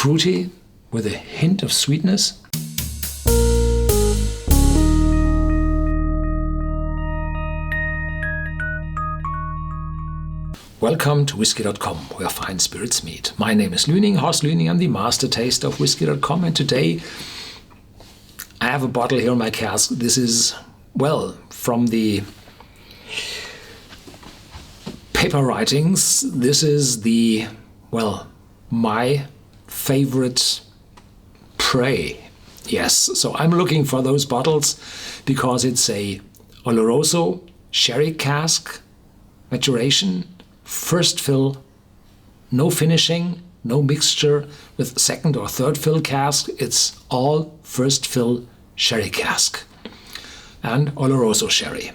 fruity with a hint of sweetness. Welcome to Whisky.com, where fine spirits meet. My name is Lüning, Horst Lüning. I'm the master taster of Whisky.com, and today I have a bottle here in my cask. This is, well, from the paper writings. This is the, well, my favorite prey. Yes, so I'm looking for those bottles because it's a Oloroso Sherry Cask maturation. First fill, no finishing, no mixture with second or third fill cask. It's all first fill sherry cask and Oloroso sherry.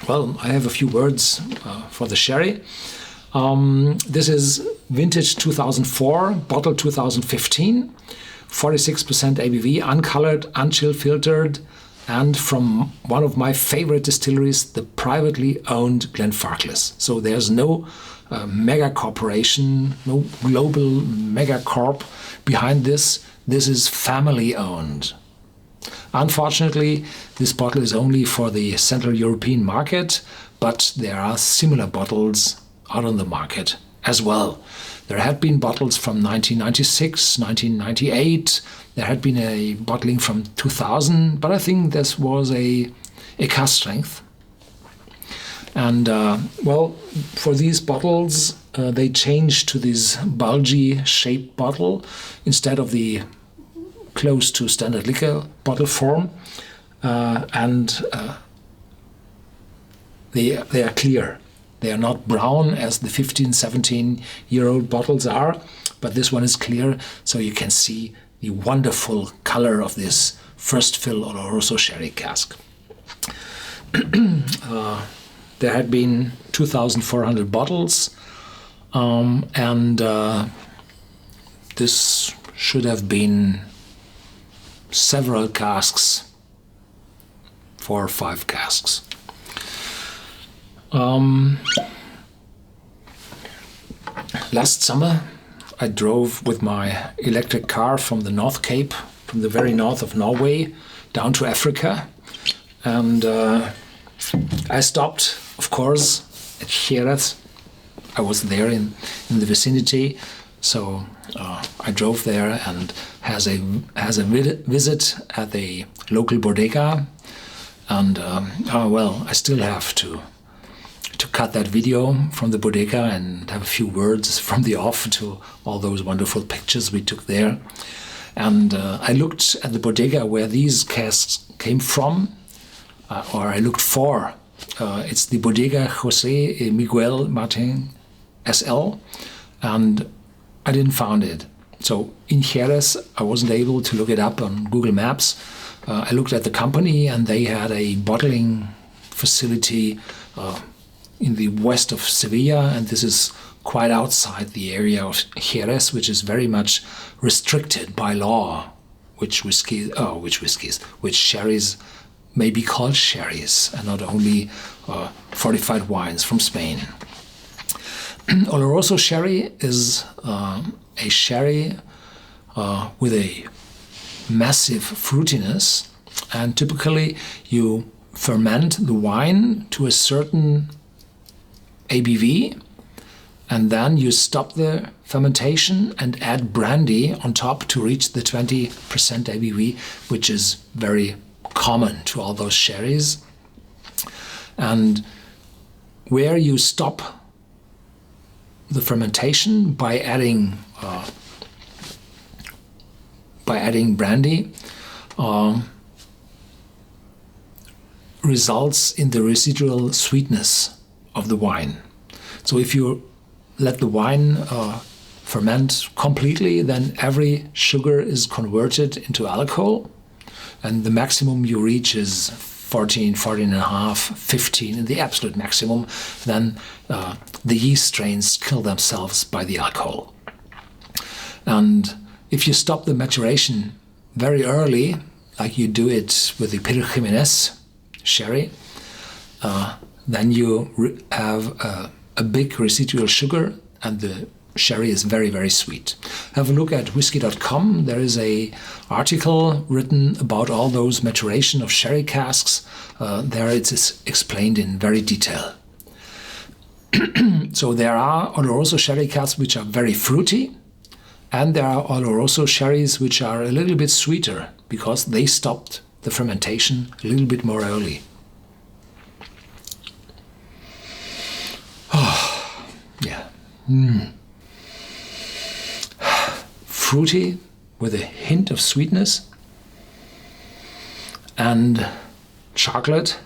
Well, I have a few words for the sherry. This is vintage 2004, bottle 2015, 46% ABV, uncolored, unchill filtered, and from one of my favorite distilleries, the privately owned Glenfarclas. So there's no mega corporation, no global mega corp behind this. This is family owned. Unfortunately, this bottle is only for the Central European market, but there are similar bottles out on the market as well. There had been bottles from 1996, 1998. There had been a bottling from 2000, but I think this was a cask strength. And well, for these bottles, they changed to this bulgy shaped bottle instead of the close to standard liquor bottle form. And they are clear. They are not brown as the 15, 17-year-old bottles are, but this one is clear, so you can see the wonderful color of this first fill Oloroso sherry cask. There had been 2,400 bottles, and this should have been several casks, 4 or 5 casks. Last summer, I drove with my electric car from the North Cape, from the very north of Norway, down to Africa. And I stopped, of course, at Jerez. I was there in the vicinity. So I drove there and has a visit at the local bodega. And well, I still have to cut that video from the bodega and have a few words from the off to all those wonderful pictures we took there. And I looked at the bodega where these casks came from, or I looked for. It's the Bodega José Miguel Martin SL, and I didn't find it. So in Jerez, I wasn't able to look it up on Google Maps. I looked at the company, and they had a bottling facility in the west of Sevilla, and this is quite outside the area of Jerez, which is very much restricted by law, which sherries may be called sherries, and not only fortified wines from Spain. Oloroso sherry is a sherry with a massive fruitiness, and typically you ferment the wine to a certain ABV, and then you stop the fermentation and add brandy on top to reach the 20% ABV, which is very common to all those sherries. And where you stop the fermentation by adding brandy, results in the residual sweetness of the wine. So if you let the wine ferment completely, then every sugar is converted into alcohol, and the maximum you reach is 14 and a half, 15 in the absolute maximum. Then the yeast strains kill themselves by the alcohol. And if you stop the maturation very early, like you do it with the Pedro Jimenez sherry, then you have a big residual sugar, and the sherry is very, very sweet. Have a look at Whisky.com. There is a article written about all those maturation of sherry casks. There it is explained in very detail. So there are Oloroso sherry casks which are very fruity, and there are Oloroso sherries which are a little bit sweeter because they stopped the fermentation a little bit more early. Oh, yeah. Fruity with a hint of sweetness and chocolate.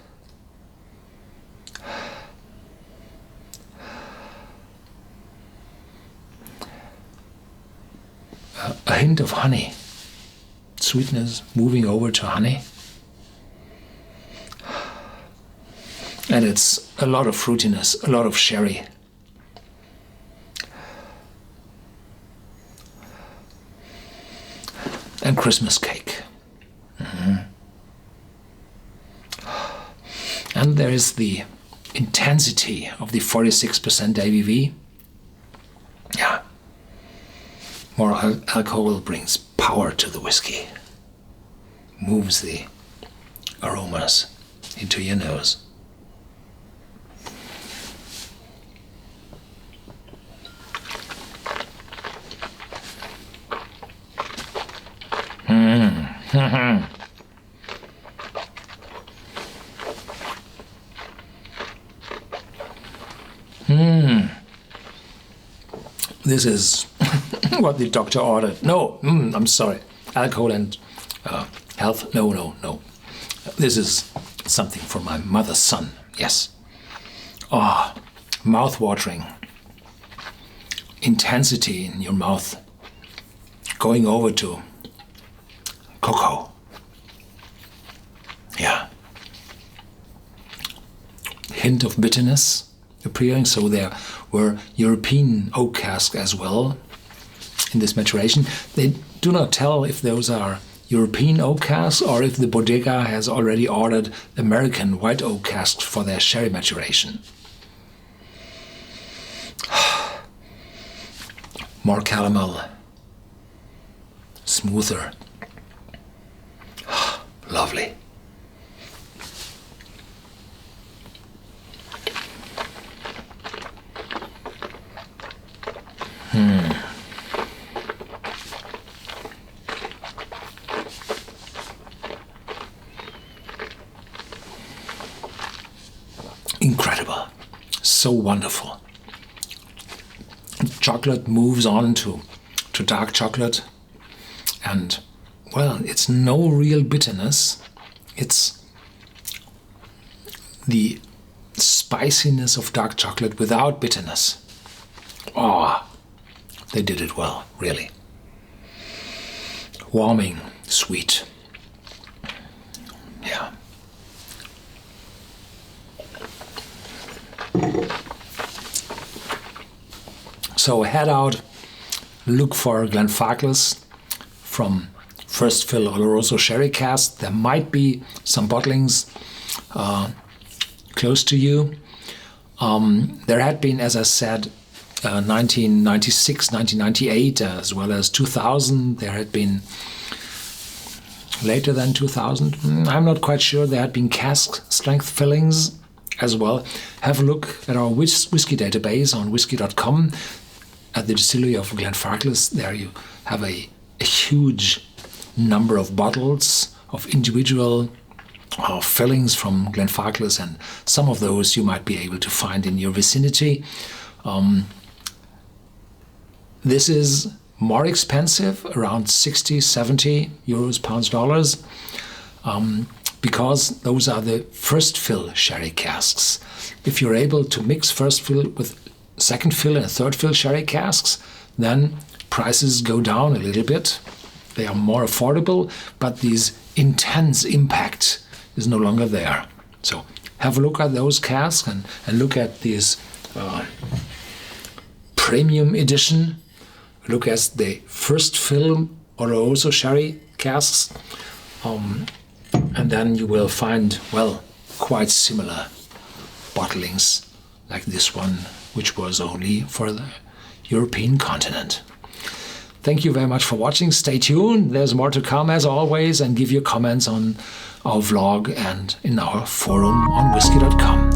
A hint of honey. Sweetness moving over to honey. And it's a lot of fruitiness, a lot of sherry. And Christmas cake. And there is the intensity of the 46% ABV. Yeah. More alcohol brings power to the whiskey. Moves the aromas into your nose. This is what the doctor ordered. No, I'm sorry. Alcohol and health? No. This is something for my mother's son. Yes. Oh, mouth-watering. Intensity in your mouth. Going over to cocoa. Yeah. Hint of bitterness appearing, so there were European oak casks as well in this maturation. They do not tell if those are European oak casks or if the bodega has already ordered American white oak casks for their sherry maturation. More caramel, smoother. Lovely. Incredible. So wonderful. Chocolate moves on to dark chocolate, and well, it's no real bitterness. It's the spiciness of dark chocolate without bitterness. Oh, they did it well, really. Warming, sweet. Yeah. So head out, look for Glenfarclas from First Fill Oloroso Sherry Cask. There might be some bottlings close to you. There had been, as I said, 1996, 1998, as well as 2000. There had been later than 2000. I'm not quite sure. There had been cask strength fillings as well. Have a look at our whiskey database on Whisky.com. At the distillery of Glenfarclas, there you have a huge number of bottles of individual fillings from Glenfarclas, and some of those you might be able to find in your vicinity. This is more expensive, around 60, 70 euros, pounds, dollars, because those are the first fill sherry casks. If you're able to mix first fill with second fill and third fill sherry casks, then prices go down a little bit. They are more affordable, but this intense impact is no longer there. So have a look at those casks and look at this premium edition. Look at the first fill Oloroso sherry casks, and then you will find, well, quite similar bottlings like this one, which was only for the European continent. Thank you very much for watching. Stay tuned. There's more to come as always, and give your comments on our vlog and in our forum on Whisky.com.